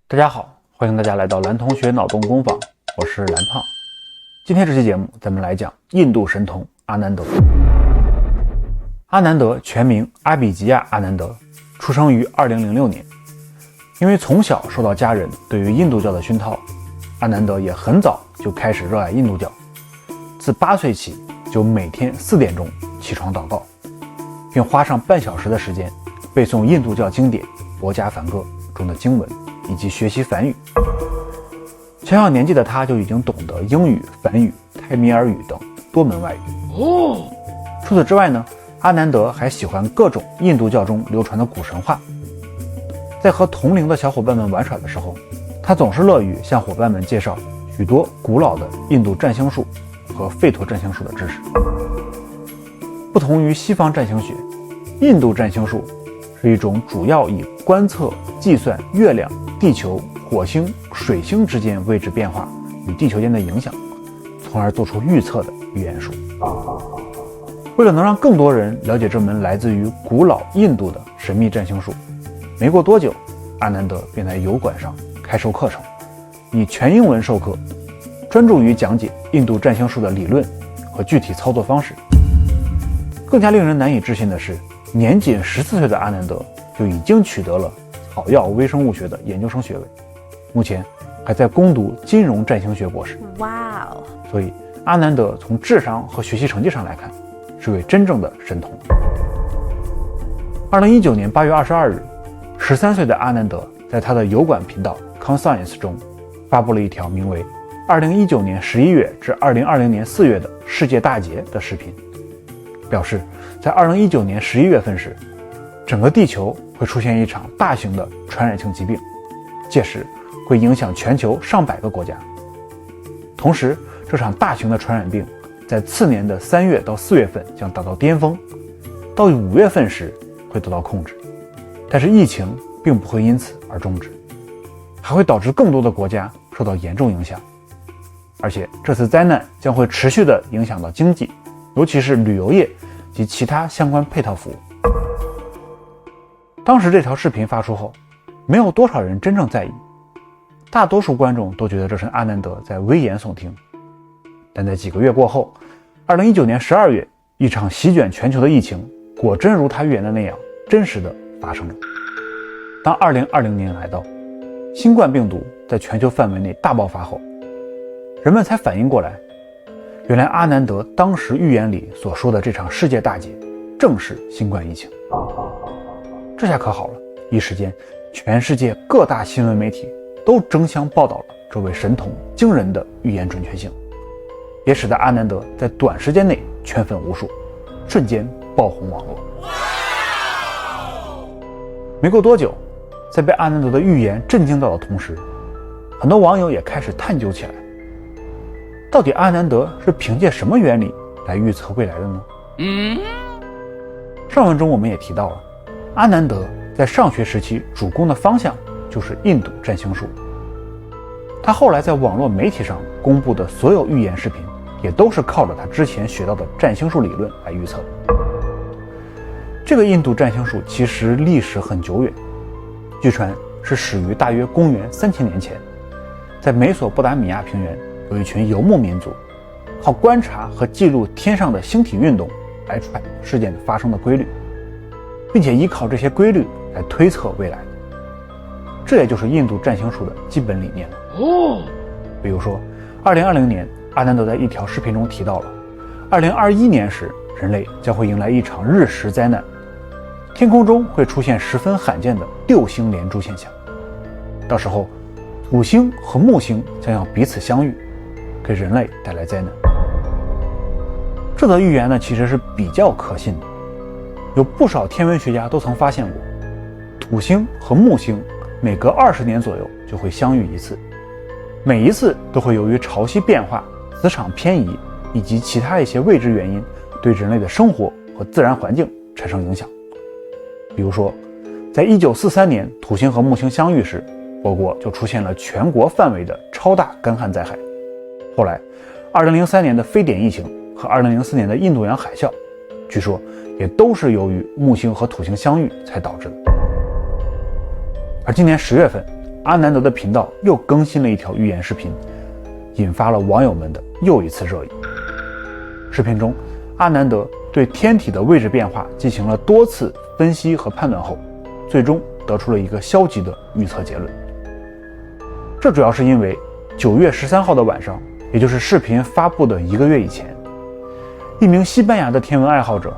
大家好，欢迎大家来到蓝同学脑洞工坊，我是蓝胖。今天这期节目咱们来讲印度神童阿南德。阿南德全名阿比吉亚·阿南德，出生于2006年。因为从小受到家人对于印度教的熏陶，阿南德也很早就开始热爱印度教。自8岁起就每天4点钟起床祷告，并花上半小时的时间背诵印度教经典《薄伽梵歌》中的经文，以及学习梵语。小小年纪的他就已经懂得英语、梵语、泰米尔语等多门外语。除此之外呢，阿南德还喜欢各种印度教中流传的古神话。在和同龄的小伙伴们玩耍的时候，他总是乐于向伙伴们介绍许多古老的印度占星术和吠陀占星术的知识。不同于西方占星学，印度占星术是一种主要以观测、计算月亮、地球、火星、水星之间位置变化与地球间的影响，从而做出预测的预言术。为了能让更多人了解这门来自于古老印度的神秘占星术，没过多久，阿南德便在油管上开授课程，以全英文授课，专注于讲解印度占星术的理论和具体操作方式。更加令人难以置信的是，年仅14岁的阿南德就已经取得了草药微生物学的研究生学位，目前还在攻读金融占星学博士。哇哦！所以阿南德从智商和学习成绩上来看，是位真正的神童。2019年8月22日，13岁的阿南德在他的油管频道 Conscience 中发布了一条名为2019年11月至2020年4月的世界大劫的视频，表示在2019年11月份时，整个地球会出现一场大型的传染性疾病，届时会影响全球上百个国家。同时，这场大型的传染病在次年的3月到4月份将达到巅峰，到5月份时会得到控制，但是疫情并不会因此而终止，还会导致更多的国家受到严重影响。而且这次灾难将会持续地影响到经济，尤其是旅游业及其他相关配套服务。当时这条视频发出后，没有多少人真正在意，大多数观众都觉得这是阿南德在危言耸听。但在几个月过后，2019年12月，一场席卷全球的疫情果真如他预言的那样真实的发生了。当2020年来到，新冠病毒在全球范围内大爆发后，人们才反应过来，原来阿南德当时预言里所说的这场世界大劫正是新冠疫情。这下可好了，一时间全世界各大新闻媒体都争相报道了这位神童惊人的预言准确性，也使得阿南德在短时间内圈粉无数，瞬间爆红网络。没过多久，在被阿南德的预言震惊到的同时，很多网友也开始探究起来，到底阿南德是凭借什么原理来预测未来的呢？上文中我们也提到了，阿南德在上学时期主攻的方向就是印度占星术。他后来在网络媒体上公布的所有预言视频，也都是靠着他之前学到的占星术理论来预测。这个印度占星术其实历史很久远，据传是始于大约公元3000年前，在美索不达米亚平原有一群游牧民族，靠观察和记录天上的星体运动来揣摩事件发生的规律，并且依靠这些规律来推测未来。这也就是印度占星术的基本理念了。比如说2020年，阿南德在一条视频中提到了2021年时，人类将会迎来一场日食灾难，天空中会出现十分罕见的6星连珠现象，到时候土星和木星将要彼此相遇，给人类带来灾难。这则预言呢，其实是比较可信的，有不少天文学家都曾发现过，土星和木星每隔20年左右就会相遇一次，每一次都会由于潮汐变化、磁场偏移以及其他一些未知原因，对人类的生活和自然环境产生影响。比如说，在1943年土星和木星相遇时，我国就出现了全国范围的超大干旱灾害。后来2003年的非典疫情和2004年的印度洋海啸，据说也都是由于木星和土星相遇才导致的。而今年10月份，阿南德的频道又更新了一条预言视频，引发了网友们的又一次热议。视频中，阿南德对天体的位置变化进行了多次分析和判断后，最终得出了一个消极的预测结论。这主要是因为9月13号的晚上，也就是视频发布的1个月以前，一名西班牙的天文爱好者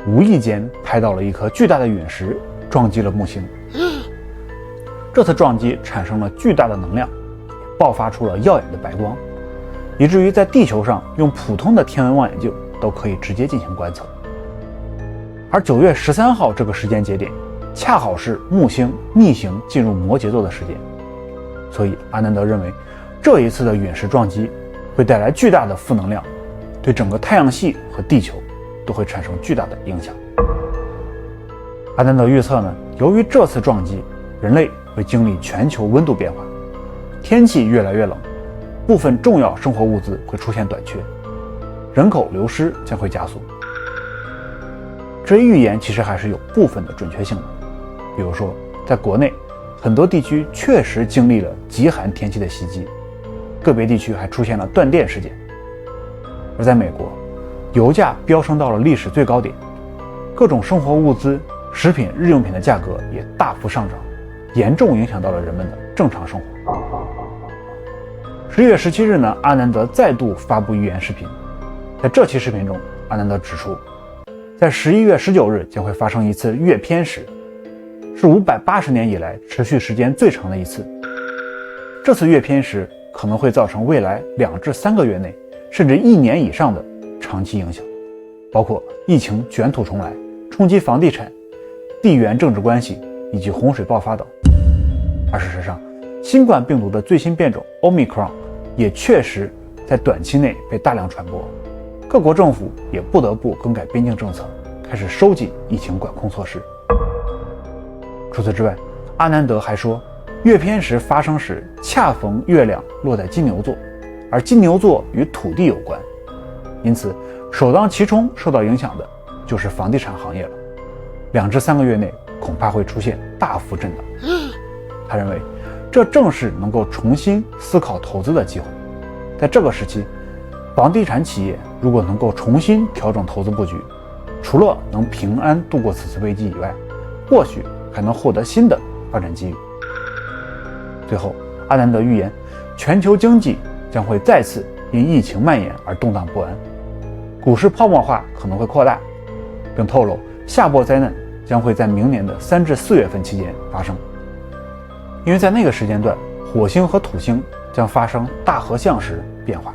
无意间拍到了一颗巨大的陨石撞击了木星。这次撞击产生了巨大的能量，爆发出了耀眼的白光，以至于在地球上用普通的天文望远镜都可以直接进行观测。而9月13号这个时间节点恰好是木星逆行进入摩羯座的时间，所以阿南德认为这一次的陨石撞击会带来巨大的负能量，对整个太阳系和地球都会产生巨大的影响。阿南德预测呢，由于这次撞击，人类会经历全球温度变化，天气越来越冷，部分重要生活物资会出现短缺，人口流失将会加速。这一预言其实还是有部分的准确性的，比如说在国内很多地区确实经历了极寒天气的袭击，个别地区还出现了断电事件。而在美国，油价飙升到了历史最高点，各种生活物资、食品、日用品的价格也大幅上涨，严重影响到了人们的正常生活。11月17日呢，阿南德再度发布预言视频。在这期视频中，阿南德指出，在11月19日将会发生一次月偏食，是580年以来持续时间最长的一次。这次月偏食可能会造成未来2至3个月内，甚至1年以上的长期影响，包括疫情卷土重来、冲击房地产、地缘政治关系以及洪水爆发等。而事实上，新冠病毒的最新变种 Omicron 也确实在短期内被大量传播，各国政府也不得不更改边境政策，开始收紧疫情管控措施。除此之外，阿南德还说，月偏食发生时恰逢月亮落在金牛座，而金牛座与土地有关，因此首当其冲受到影响的就是房地产行业了。2至3个月内恐怕会出现大幅震荡。他认为这正是能够重新思考投资的机会。在这个时期，房地产企业如果能够重新调整投资布局，除了能平安度过此次危机以外，或许还能获得新的发展机遇。最后，阿南德预言全球经济将会再次因疫情蔓延而动荡不安，股市泡沫化可能会扩大，并透露下波灾难将会在明年的3至4月份期间发生。因为在那个时间段，火星和土星将发生大合相时变化，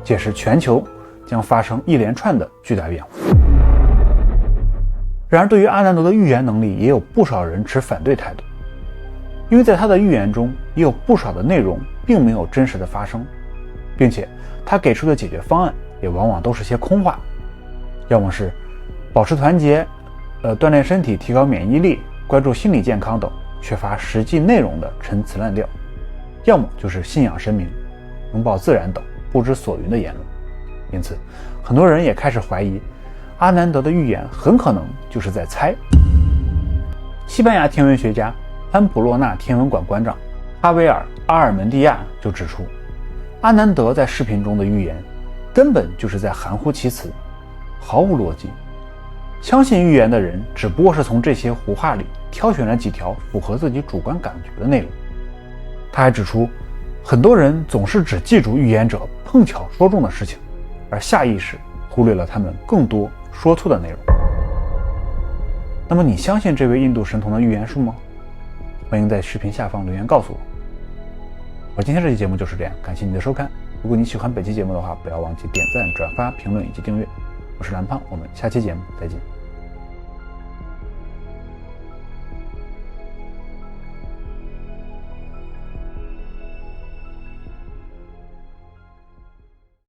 届时全球将发生一连串的巨大变化。然而，对于阿南德的预言能力，也有不少人持反对态度，因为在他的预言中也有不少的内容并没有真实的发生，并且他给出的解决方案也往往都是些空话，要么是保持团结、锻炼身体、提高免疫力、关注心理健康等缺乏实际内容的陈词滥调，要么就是信仰神明、拥抱自然等不知所云的言论。因此，很多人也开始怀疑阿南德的预言很可能就是在猜。西班牙天文学家潘普洛纳天文馆馆长哈维尔·阿尔门蒂亚就指出，阿南德在视频中的预言根本就是在含糊其辞，毫无逻辑。相信预言的人只不过是从这些胡话里挑选了几条符合自己主观感觉的内容。他还指出，很多人总是只记住预言者碰巧说中的事情，而下意识忽略了他们更多说错的内容。那么你相信这位印度神童的预言术吗？欢迎在视频下方留言告诉我。今天这期节目就是这样，感谢你的收看。如果你喜欢本期节目的话，不要忘记点赞、转发、评论以及订阅。我是蓝胖，我们下期节目再见。